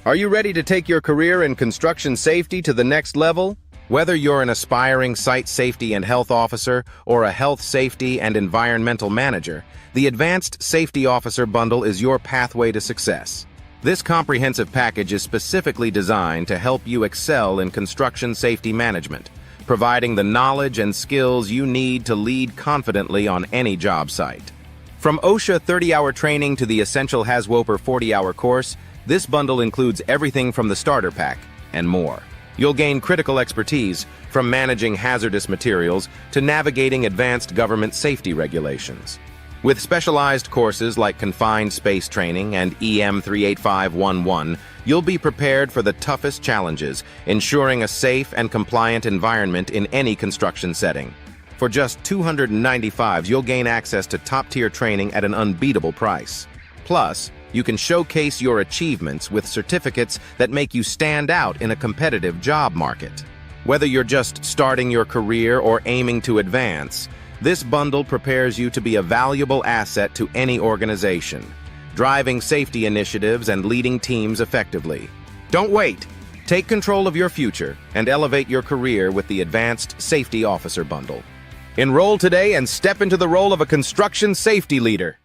Are you ready to take your career in construction safety to the next level? Whether you're an aspiring site safety and health officer or a health safety and environmental manager, the Advanced Safety Officer Bundle is your pathway to success. This comprehensive package is specifically designed to help you excel in construction safety management, providing the knowledge and skills you need to lead confidently on any job site. From OSHA 30-hour training to the Essential HAZWOPER 40-hour course, this bundle includes everything from the starter pack and more. You'll gain critical expertise from managing hazardous materials to navigating advanced government safety regulations. With specialized courses like Confined Space Training and EM 38511, you'll be prepared for the toughest challenges, ensuring a safe and compliant environment in any construction setting. For just $295, you'll gain access to top-tier training at an unbeatable price. Plus, you can showcase your achievements with certificates that make you stand out in a competitive job market. Whether you're just starting your career or aiming to advance, this bundle prepares you to be a valuable asset to any organization, driving safety initiatives and leading teams effectively. Don't wait! Take control of your future and elevate your career with the Advanced Safety Officer Bundle. Enroll today and step into the role of a construction safety leader.